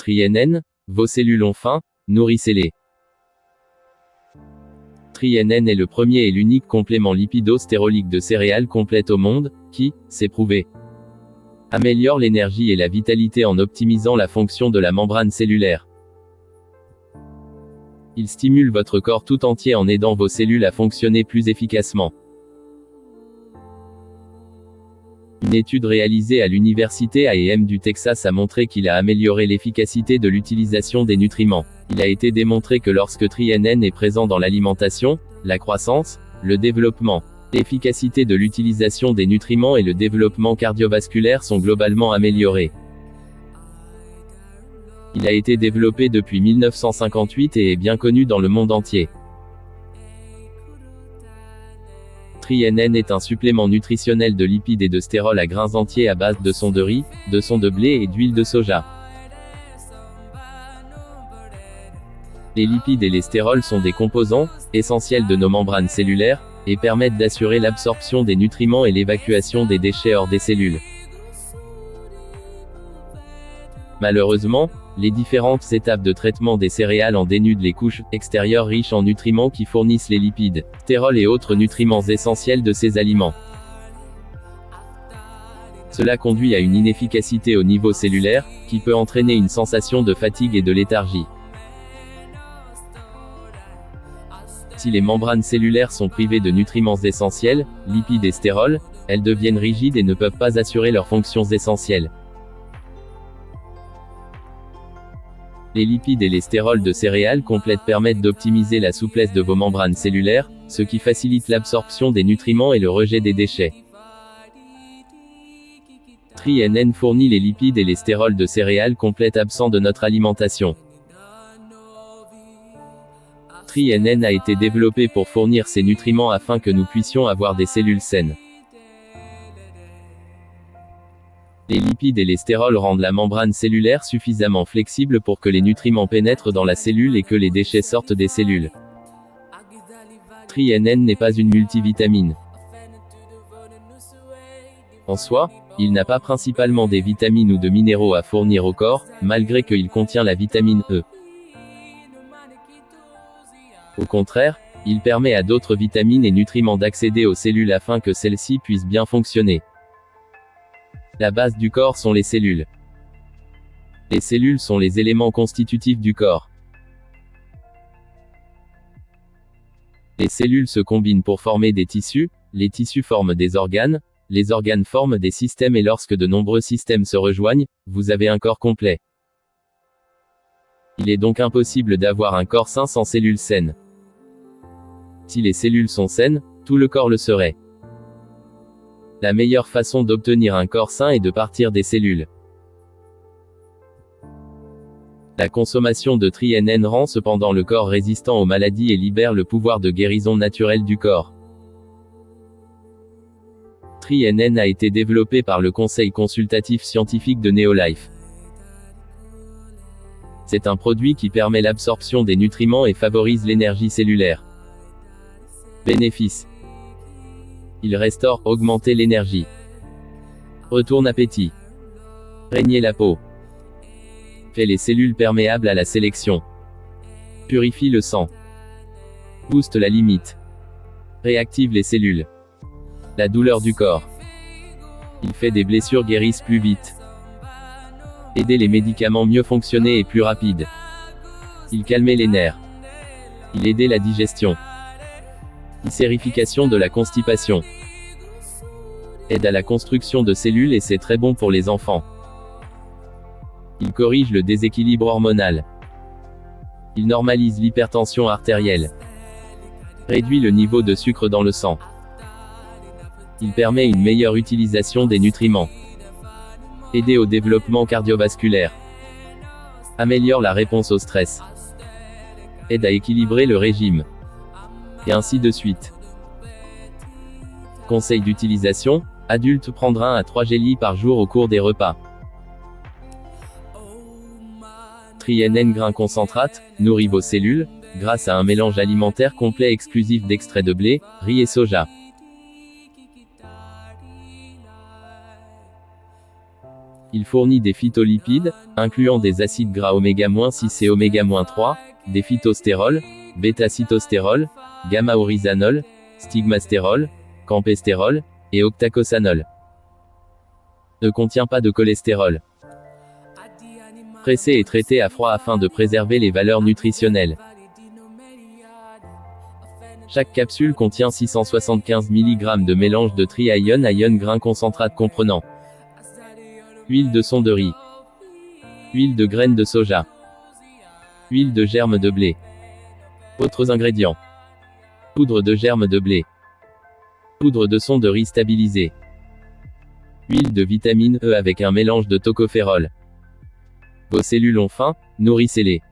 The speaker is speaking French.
TriNN, vos cellules ont faim, nourrissez-les. TriNN est le premier et l'unique complément lipido-stérolique de céréales complète au monde, qui, c'est prouvé, améliore l'énergie et la vitalité en optimisant la fonction de la membrane cellulaire. Il stimule votre corps tout entier en aidant vos cellules à fonctionner plus efficacement. Une étude réalisée à l'université A&M du Texas a montré qu'il a amélioré l'efficacité de l'utilisation des nutriments. Il a été démontré que lorsque TriNN est présent dans l'alimentation, la croissance, le développement, l'efficacité de l'utilisation des nutriments et le développement cardiovasculaire sont globalement améliorés. Il a été développé depuis 1958 et est bien connu dans le monde entier. TriNN est un supplément nutritionnel de lipides et de stérols à grains entiers à base de son de riz, de son de blé et d'huile de soja. Les lipides et les stérols sont des composants essentiels de nos membranes cellulaires et permettent d'assurer l'absorption des nutriments et l'évacuation des déchets hors des cellules. Malheureusement, les différentes étapes de traitement des céréales en dénudent les couches extérieures riches en nutriments qui fournissent les lipides, stérols et autres nutriments essentiels de ces aliments. Cela conduit à une inefficacité au niveau cellulaire, qui peut entraîner une sensation de fatigue et de léthargie. Si les membranes cellulaires sont privées de nutriments essentiels, lipides et stérols, elles deviennent rigides et ne peuvent pas assurer leurs fonctions essentielles. Les lipides et les stérols de céréales complètes permettent d'optimiser la souplesse de vos membranes cellulaires, ce qui facilite l'absorption des nutriments et le rejet des déchets. TriNN fournit les lipides et les stérols de céréales complètes absents de notre alimentation. TriNN a été développé pour fournir ces nutriments afin que nous puissions avoir des cellules saines. Les lipides et les stérols rendent la membrane cellulaire suffisamment flexible pour que les nutriments pénètrent dans la cellule et que les déchets sortent des cellules. TriNN n'est pas une multivitamine. En soi, il n'a pas principalement des vitamines ou de minéraux à fournir au corps, malgré qu'il contient la vitamine E. Au contraire, il permet à d'autres vitamines et nutriments d'accéder aux cellules afin que celles-ci puissent bien fonctionner. La base du corps sont les cellules. Les cellules sont les éléments constitutifs du corps. Les cellules se combinent pour former des tissus, les tissus forment des organes, les organes forment des systèmes et lorsque de nombreux systèmes se rejoignent, vous avez un corps complet. Il est donc impossible d'avoir un corps sain sans cellules saines. Si les cellules sont saines, tout le corps le serait. La meilleure façon d'obtenir un corps sain est de partir des cellules. La consommation de TriNN rend cependant le corps résistant aux maladies et libère le pouvoir de guérison naturelle du corps. TriNN a été développé par le Conseil consultatif scientifique de Neolife. C'est un produit qui permet l'absorption des nutriments et favorise l'énergie cellulaire. Bénéfices: il restaure, augmenter l'énergie. Retourne appétit. Régner la peau. Fait les cellules perméables à la sélection. Purifie le sang. Booste la limite. Réactive les cellules. La douleur du corps. Il fait des blessures guérissent plus vite. Aider les médicaments mieux fonctionner et plus rapide. Il calmait les nerfs. Il aidait la digestion. Sérification de la constipation. Aide à la construction de cellules et c'est très bon pour les enfants. Il corrige le déséquilibre hormonal. Il normalise l'hypertension artérielle. Réduit le niveau de sucre dans le sang. Il permet une meilleure utilisation des nutriments. Aider au développement cardiovasculaire. Améliore la réponse au stress. Aide à équilibrer le régime. Et ainsi de suite. Conseil d'utilisation: adulte prendre 1 à 3 gélis par jour au cours des repas. TriNN grain concentrate, nourrit vos cellules, grâce à un mélange alimentaire complet exclusif d'extrait de blé, riz et soja. Il fournit des phytolipides, incluant des acides gras oméga-6 et oméga-3, des phytostérols, bêta-cytostérol, gamma-oryzanol, stigmastérol, campestérol, et octacosanol. Ne contient pas de cholestérol. Pressé et traité à froid afin de préserver les valeurs nutritionnelles. Chaque capsule contient 675 mg de mélange de triion grain concentrate comprenant huile de son de riz, huile de graines de soja, huile de germe de blé. Autres ingrédients: poudre de germe de blé, poudre de son de riz stabilisée, huile de vitamine E avec un mélange de tocophérol. Vos cellules ont faim, nourrissez-les.